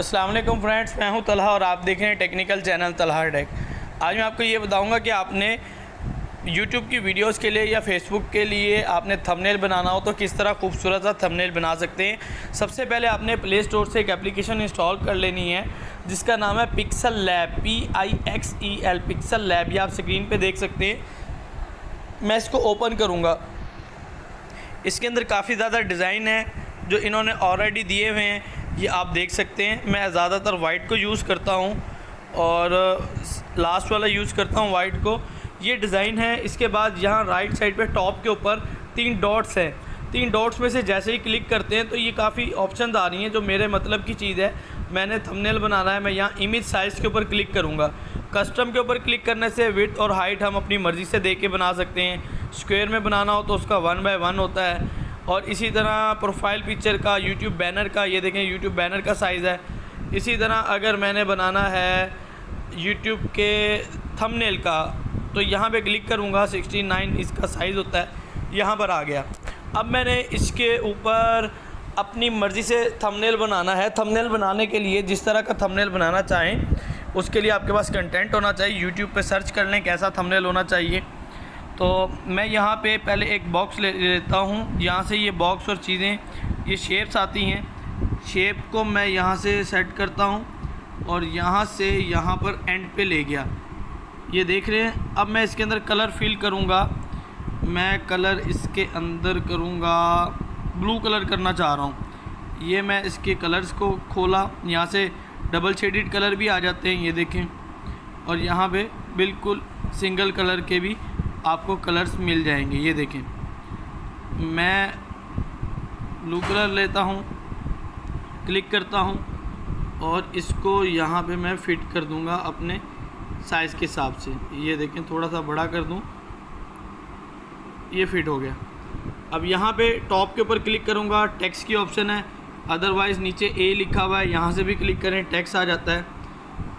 अस्सलाम वालेकुम फ्रेंड्स, मैं हूं तलहा और आप देख रहे हैं टेक्निकल चैनल तलहा टेक। आज मैं आपको ये बताऊंगा कि आपने YouTube की वीडियोस के लिए या Facebook के लिए आपने थंबनेल बनाना हो तो किस तरह खूबसूरत सा थंबनेल बना सकते हैं। सबसे पहले आपने प्ले स्टोर से एक एप्लीकेशन इंस्टॉल कर लेनी है जिसका नाम है pixel lab, PIXEL pixel lab. ये आप स्क्रीन पे देख सकते हैं। मैं इसको ओपन करूँगा। इसके अंदर काफ़ी ज़्यादा डिज़ाइन है जो इन्होंने ऑलरेडी दिए हुए हैं, ये आप देख सकते हैं। मैं ज़्यादातर वाइट को यूज़ करता हूँ और लास्ट वाला यूज़ करता हूँ वाइट को। ये डिज़ाइन है। इसके बाद यहाँ राइट साइड पे टॉप के ऊपर 3 डॉट्स हैं। 3 डॉट्स में से जैसे ही क्लिक करते हैं तो ये काफ़ी ऑप्शन आ रही हैं जो मेरे मतलब की चीज़ है। मैंने थंबनेल बनाना है, मैं यहाँ इमेज साइज़ के ऊपर क्लिक करूँगा। कस्टम के ऊपर क्लिक करने से विड्थ और हाइट हम अपनी मर्ज़ी से दे के बना सकते हैं। स्क्वायर में बनाना हो तो उसका 1 बाय 1 होता है। और इसी तरह प्रोफाइल पिक्चर का, यूट्यूब बैनर का, ये देखें यूट्यूब बैनर का साइज़ है। इसी तरह अगर मैंने बनाना है यूट्यूब के थंबनेल का तो यहाँ पे क्लिक करूँगा, 69 इसका साइज़ होता है, यहाँ पर आ गया। अब मैंने इसके ऊपर अपनी मर्ज़ी से थंबनेल बनाना है। थंबनेल बनाने के लिए जिस तरह का थंबनेल बनाना चाहें उसके लिए आपके पास कंटेंट होना चाहिए। यूट्यूब पे सर्च कर लें कैसा थंबनेल होना चाहिए। तो मैं यहाँ पे पहले एक बॉक्स ले लेता हूँ। यहाँ से ये बॉक्स और चीज़ें, ये शेप्स आती हैं। शेप को मैं यहाँ से सेट करता हूँ और यहाँ से यहाँ पर एंड पे ले गया, ये देख रहे हैं। अब मैं इसके अंदर कलर फिल करूँगा। मैं कलर इसके अंदर करूँगा, ब्लू कलर करना चाह रहा हूँ। ये मैं इसके कलर्स को खोला, यहाँ से डबल शेडेड कलर भी आ जाते हैं, ये देखें। और यहाँ पे बिल्कुल सिंगल कलर के भी आपको कलर्स मिल जाएंगे, ये देखें। मैं ब्लू कलर लेता हूँ, क्लिक करता हूँ और इसको यहाँ पे मैं फ़िट कर दूँगा अपने साइज़ के हिसाब से। ये देखें, थोड़ा सा बड़ा कर दूँ, ये फ़िट हो गया। अब यहाँ पे टॉप के ऊपर क्लिक करूँगा, टेक्स्ट की ऑप्शन है, अदरवाइज़ नीचे ए लिखा हुआ है, यहाँ से भी क्लिक करें टेक्स्ट आ जाता है।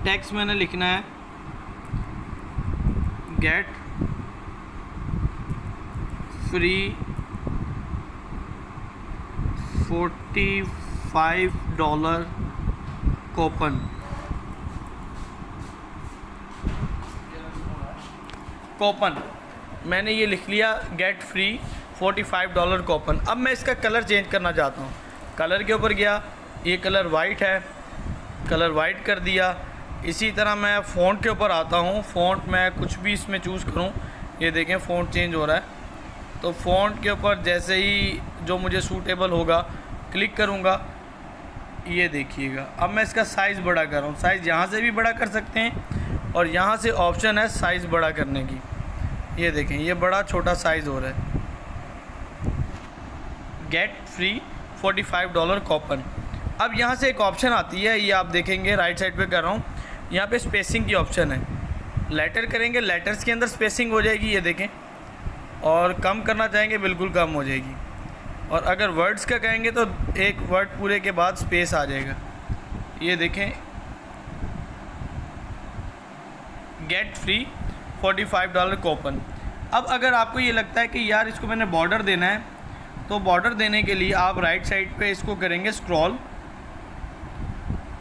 टेक्स्ट मैंने लिखना है गेट फ्री $45 कूपन। मैंने ये लिख लिया, गेट फ्री $45 कूपन। अब मैं इसका कलर चेंज करना चाहता हूँ। कलर के ऊपर गया, ये कलर वाइट है, कलर वाइट कर दिया। इसी तरह मैं फ़ॉन्ट के ऊपर आता हूँ। फ़ॉन्ट मैं कुछ भी इसमें चूज़ करूँ, ये देखें फ़ॉन्ट चेंज हो रहा है। तो फ़ॉन्ट के ऊपर जैसे ही जो मुझे सूटेबल होगा क्लिक करूँगा, ये देखिएगा। अब मैं इसका साइज़ बड़ा कर रहा हूँ। साइज़ यहाँ से भी बड़ा कर सकते हैं और यहाँ से ऑप्शन है साइज़ बड़ा करने की, ये देखें, ये बड़ा छोटा साइज़ हो रहा है। Get free $45 coupon. अब यहाँ से एक ऑप्शन आती है, ये आप देखेंगे राइट साइड पे कर रहा हूँ, यहाँ पे स्पेसिंग की ऑप्शन है। लेटर करेंगे, लेटर्स के अंदर स्पेसिंग हो जाएगी, ये देखें। और कम करना चाहेंगे, बिल्कुल कम हो जाएगी। और अगर वर्ड्स का कहेंगे तो एक वर्ड पूरे के बाद स्पेस आ जाएगा, ये देखें। Get free $45 coupon. अब अगर आपको ये लगता है कि यार इसको मैंने बॉर्डर देना है, तो बॉर्डर देने के लिए आप राइट साइड पे इसको करेंगे स्क्रॉल,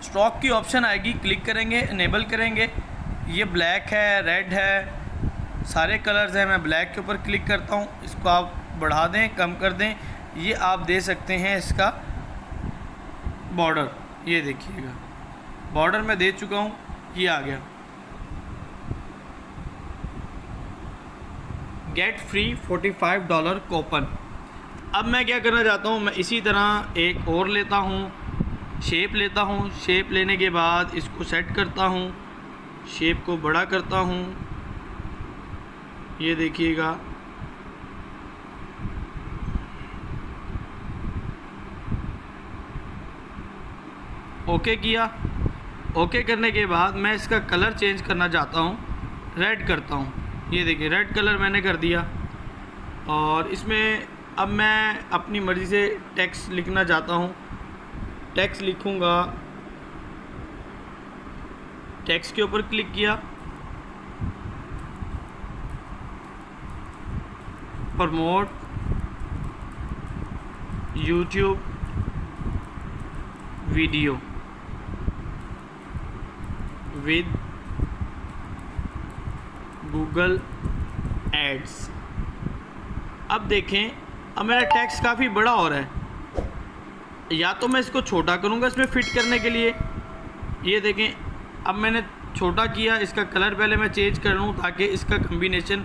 स्ट्रोक की ऑप्शन आएगी, क्लिक करेंगे, इनेबल करेंगे। ये ब्लैक है, रेड है, सारे कलर्स हैं। मैं ब्लैक के ऊपर क्लिक करता हूँ। इसको आप बढ़ा दें, कम कर दें, ये आप दे सकते हैं इसका बॉर्डर, ये देखिएगा बॉर्डर मैं दे चुका हूँ, ये आ गया। Get free $45 coupon. अब मैं क्या करना चाहता हूँ, मैं इसी तरह एक और लेता हूँ, शेप लेता हूँ। शेप लेने के बाद इसको सेट करता हूँ, शेप को बड़ा करता हूँ, ये देखिएगा। ओके किया। ओके करने के बाद मैं इसका कलर चेंज करना चाहता हूँ, रेड करता हूँ, ये देखिए रेड कलर मैंने कर दिया। और इसमें अब मैं अपनी मर्ज़ी से टेक्स्ट लिखना चाहता हूँ। टेक्स्ट लिखूँगा, टेक्स्ट के ऊपर क्लिक किया, promote YouTube video, with Google ads. अब देखें, अब मेरा टेक्स्ट काफ़ी बड़ा हो रहा है। या तो मैं इसको छोटा करूँगा इसमें फिट करने के लिए। ये देखें, अब मैंने छोटा किया, इसका कलर पहले मैं चेंज कर लूँ ताकि इसका कम्बिनेशन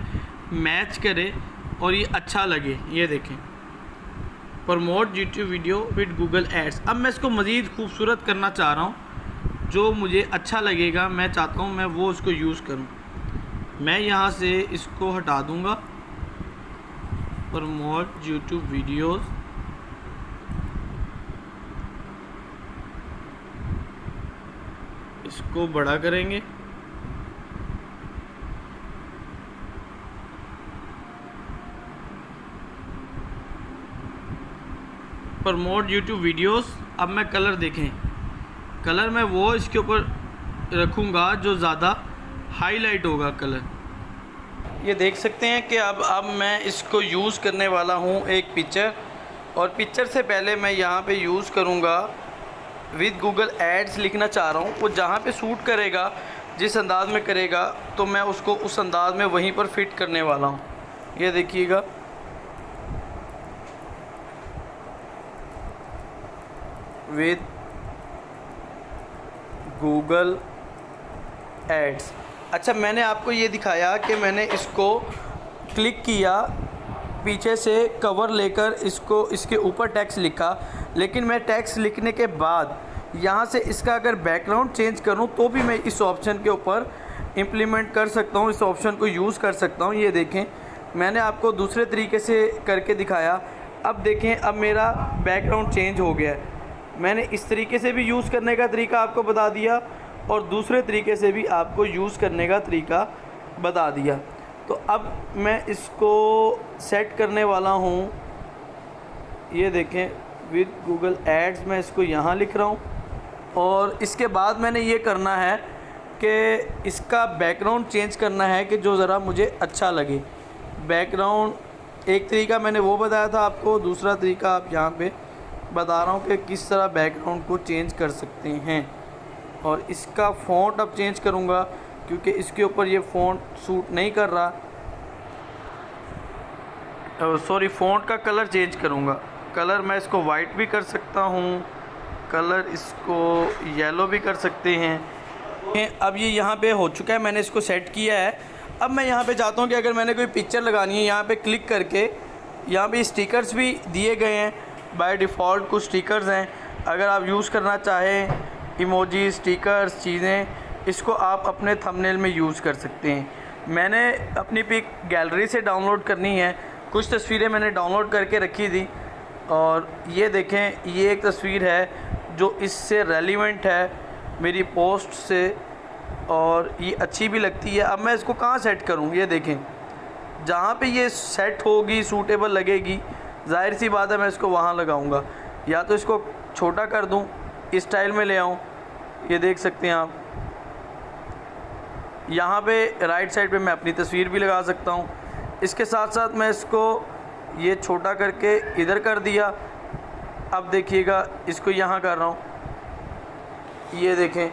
मैच करे और ये अच्छा लगे। ये देखें, promote YouTube video with Google ads. अब मैं इसको मज़ीद खूबसूरत करना चाह रहा हूँ, जो मुझे अच्छा लगेगा मैं चाहता हूँ मैं वो इसको यूज़ करूँ। मैं यहाँ से इसको हटा दूँगा, प्रमोट यूट्यूब वीडियोस, इसको बड़ा करेंगे। Promote YouTube videos. अब मैं कलर देखें, कलर मैं वो इसके ऊपर रखूँगा जो ज़्यादा हाईलाइट होगा कलर। ये देख सकते हैं कि अब मैं इसको यूज़ करने वाला हूँ एक पिक्चर, और पिक्चर से पहले मैं यहाँ पे यूज़ करूँगा विद गूगल एड्स लिखना चाह रहा हूँ। वो जहाँ पे सूट करेगा, जिस अंदाज में करेगा, तो मैं उसको उस अंदाज में वहीं पर फिट करने वाला हूँ। ये देखिएगा, विद गूगल एड्स। अच्छा, मैंने आपको ये दिखाया कि मैंने इसको क्लिक किया, पीछे से कवर लेकर इसको इसके ऊपर टेक्स्ट लिखा, लेकिन मैं टेक्स्ट लिखने के बाद यहाँ से इसका अगर बैकग्राउंड चेंज करूँ तो भी मैं इस ऑप्शन के ऊपर इम्प्लीमेंट कर सकता हूँ, इस ऑप्शन को यूज़ कर सकता हूँ। ये देखें, मैंने आपको दूसरे तरीके से करके दिखाया। अब देखें, अब मेरा बैकग्राउंड चेंज हो गया है। मैंने इस तरीके से भी यूज़ करने का तरीका आपको बता दिया और दूसरे तरीके से भी आपको यूज़ करने का तरीका बता दिया। तो अब मैं इसको सेट करने वाला हूँ। ये देखें, विद गूगल एड्स, मैं इसको यहाँ लिख रहा हूँ, और इसके बाद मैंने ये करना है कि इसका बैकग्राउंड चेंज करना है कि जो ज़रा मुझे अच्छा लगे। बैकग्राउंड एक तरीका मैंने वो बताया था आपको, दूसरा तरीका आप यहाँ पे बता रहा हूँ कि किस तरह बैकग्राउंड को चेंज कर सकते हैं। और इसका फ़ॉन्ट अब चेंज करूँगा क्योंकि इसके ऊपर ये फ़ॉन्ट सूट नहीं कर रहा। सॉरी, फ़ॉन्ट का कलर चेंज करूँगा। कलर मैं इसको वाइट भी कर सकता हूँ, कलर इसको येलो भी कर सकते हैं। अब ये यहाँ पे हो चुका है, मैंने इसको सेट किया है। अब मैं यहाँ पे चाहता हूँ कि अगर मैंने कोई पिक्चर लगानी है, यहाँ पे क्लिक करके यहाँ पे स्टिकर्स भी दिए गए हैं। बाय डिफ़ॉल्ट कुछ स्टिकर्स हैं, अगर आप यूज़ करना चाहें इमोजी, स्टिकर्स, चीज़ें, इसको आप अपने थंबनेल में यूज़ कर सकते हैं। मैंने अपनी पिक गैलरी से डाउनलोड करनी है, कुछ तस्वीरें मैंने डाउनलोड करके रखी थी, और ये देखें, ये एक तस्वीर है जो इससे रेलिवेंट है मेरी पोस्ट से, और ये अच्छी भी लगती है। अब मैं इसको कहाँ सेट करूँ? ये देखें, जहाँ पे ये सेट होगी, सूटेबल लगेगी, जाहिर सी बात है मैं इसको वहाँ लगाऊंगा। या तो इसको छोटा कर दूँ, इस स्टाइल में ले आऊँ। ये देख सकते हैं आप, यहाँ पे राइट साइड पे मैं अपनी तस्वीर भी लगा सकता हूँ। इसके साथ साथ मैं इसको ये छोटा करके इधर कर दिया। अब देखिएगा, इसको यहाँ कर रहा हूँ, ये देखें,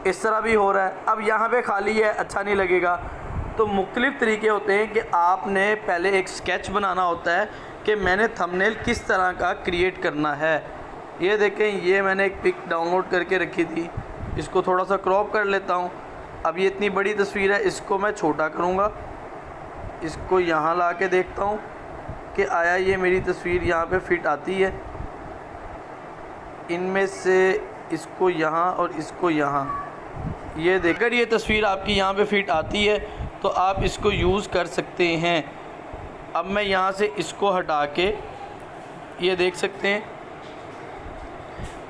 इस तरह भी हो रहा है। अब यहाँ पे खाली है, अच्छा नहीं लगेगा। तो मुख्तलिफ़ तरीके होते हैं कि आपने पहले एक स्केच बनाना होता है कि मैंने थंबनेल किस तरह का क्रिएट करना है। ये देखें, ये मैंने एक पिक डाउनलोड करके रखी थी, इसको थोड़ा सा क्रॉप कर लेता हूँ। अब ये इतनी बड़ी तस्वीर है, इसको मैं छोटा करूँगा, इसको यहाँ ला के देखता हूँ कि आया ये मेरी तस्वीर यहाँ पे फिट आती है। इनमें से इसको यहाँ और इसको यहाँ, ये देखकर ये तस्वीर आपकी यहाँ पे फिट आती है तो आप इसको यूज़ कर सकते हैं। अब मैं यहाँ से इसको हटा के, ये देख सकते हैं,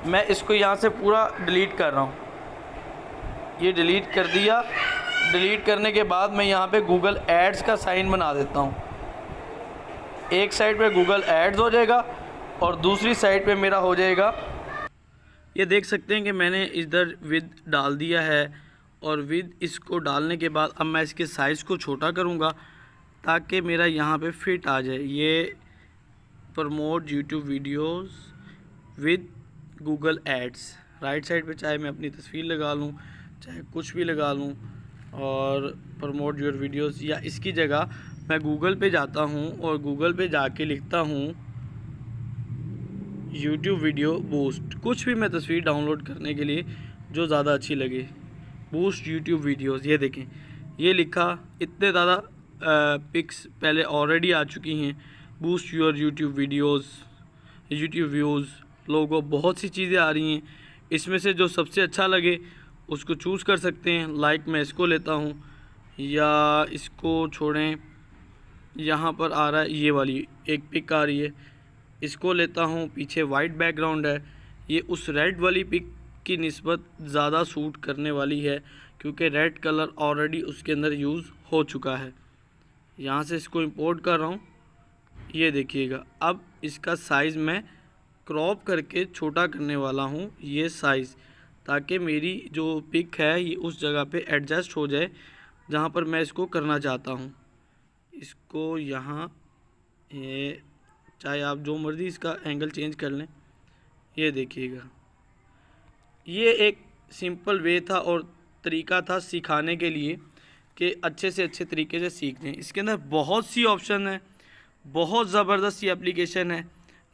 मैं इसको यहाँ से पूरा डिलीट कर रहा हूँ। ये डिलीट कर दिया। डिलीट करने के बाद मैं यहाँ पे गूगल एड्स का साइन बना देता हूँ। एक साइड पे गूगल एड्स हो जाएगा और दूसरी साइड पे मेरा हो जाएगा, ये देख सकते हैं कि मैंने इधर विद डाल दिया है, और विद इसको डालने के बाद अब मैं इसके साइज़ को छोटा करूँगा ताकि मेरा यहाँ पे फिट आ जाए। ये promote YouTube videos with Google ads, right side पे चाहे मैं अपनी तस्वीर लगा लूँ, चाहे कुछ भी लगा लूँ और प्रमोट योर वीडियोस, या इसकी जगह मैं गूगल पे जाता हूँ और गूगल पे जाके लिखता हूँ यूट्यूब वीडियो बूस्ट, कुछ भी मैं तस्वीर डाउनलोड करने के लिए जो ज़्यादा अच्छी लगे, बूस्ट यूट्यूब वीडियोस। ये देखें, ये लिखा, इतने ज़्यादा पिक्स पहले ऑलरेडी आ चुकी हैं। Boost your YouTube videos, YouTube views, लोगों, बहुत सी चीज़ें आ रही हैं। इसमें से जो सबसे अच्छा लगे उसको चूज़ कर सकते हैं। लाइक मैं इसको लेता हूँ, या इसको छोड़ें, यहाँ पर आ रहा है ये वाली एक पिक आ रही है, इसको लेता हूँ। पीछे वाइट बैकग्राउंड है, ये उस रेड वाली पिक की निस्बत ज़्यादा सूट करने वाली है क्योंकि रेड कलर ऑलरेडी उसके अंदर यूज़ हो चुका है। यहाँ से इसको इंपोर्ट कर रहा हूँ, ये देखिएगा। अब इसका साइज़ मैं क्रॉप करके छोटा करने वाला हूँ, ये साइज़, ताकि मेरी जो पिक है ये उस जगह पे एडजस्ट हो जाए जहाँ पर मैं इसको करना चाहता हूँ। इसको यहाँ, ये चाहे आप जो मर्ज़ी इसका एंगल चेंज कर लें। ये देखिएगा, ये एक सिंपल वे था और तरीका था सिखाने के लिए कि अच्छे से अच्छे तरीके से सीख लें। इसके अंदर बहुत सी ऑप्शन है, बहुत ज़बरदस्त सी एप्लीकेशन है।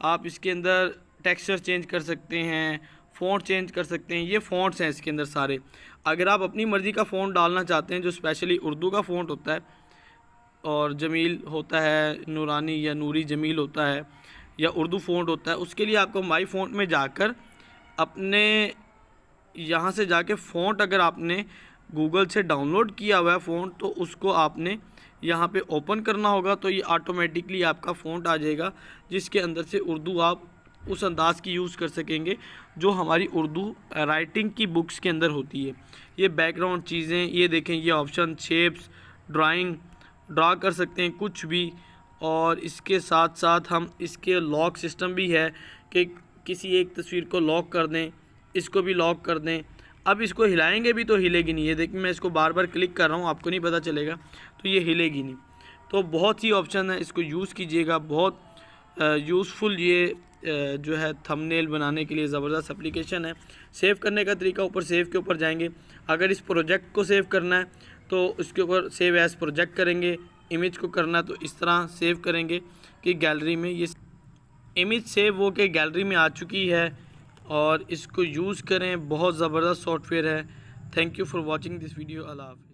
आप इसके अंदर टेक्सचर चेंज कर सकते हैं, फ़ॉन्ट चेंज कर सकते हैं। ये फ़ॉन्ट्स हैं इसके अंदर सारे। अगर आप अपनी मर्ज़ी का फ़ॉन्ट डालना चाहते हैं, जो स्पेशली उर्दू का फ़ॉन्ट होता है और जमील होता है, नूरानी या नूरी जमील होता है, या उर्दू फ़ॉन्ट होता है, उसके लिए आपको माई फ़ॉन्ट में जाकर अपने यहाँ से जाके फ़ॉन्ट, अगर आपने गूगल से डाउनलोड किया हुआ है फ़ॉन्ट, तो उसको आपने यहाँ पे ओपन करना होगा। तो ये ऑटोमेटिकली आपका फ़ॉन्ट आ जाएगा जिसके अंदर से उर्दू आप उस अंदाज़ की यूज़ कर सकेंगे जो हमारी उर्दू राइटिंग की बुक्स के अंदर होती है। ये बैकग्राउंड चीज़ें, ये देखें, ये ऑप्शन शेप्स, ड्राइंग ड्रा कर सकते हैं कुछ भी। और इसके साथ साथ हम इसके लॉक सिस्टम भी है कि किसी एक तस्वीर को लॉक कर दें, इसको भी लॉक कर दें। अब इसको हिलाएंगे भी तो हिलेगी नहीं। ये देखिए, मैं इसको बार बार क्लिक कर रहा हूँ, आपको नहीं पता चलेगा, तो ये हिलेगी नहीं। तो बहुत सी ऑप्शन है, इसको यूज़ कीजिएगा। बहुत यूज़फुल ये जो है थंबनेल बनाने के लिए ज़बरदस्त एप्लीकेशन है। सेव करने का तरीका, ऊपर सेव के ऊपर जाएंगे। अगर इस प्रोजेक्ट को सेव करना है तो उसके ऊपर सेव एज़ प्रोजेक्ट करेंगे। इमेज को करना है तो इस तरह सेव करेंगे कि गैलरी में ये इमेज सेव हो के गैलरी में आ चुकी है, और इसको यूज़ करें। बहुत ज़बरदस्त सॉफ्टवेयर है। Thank you for watching this video. अल्लाह हाफ़िज़।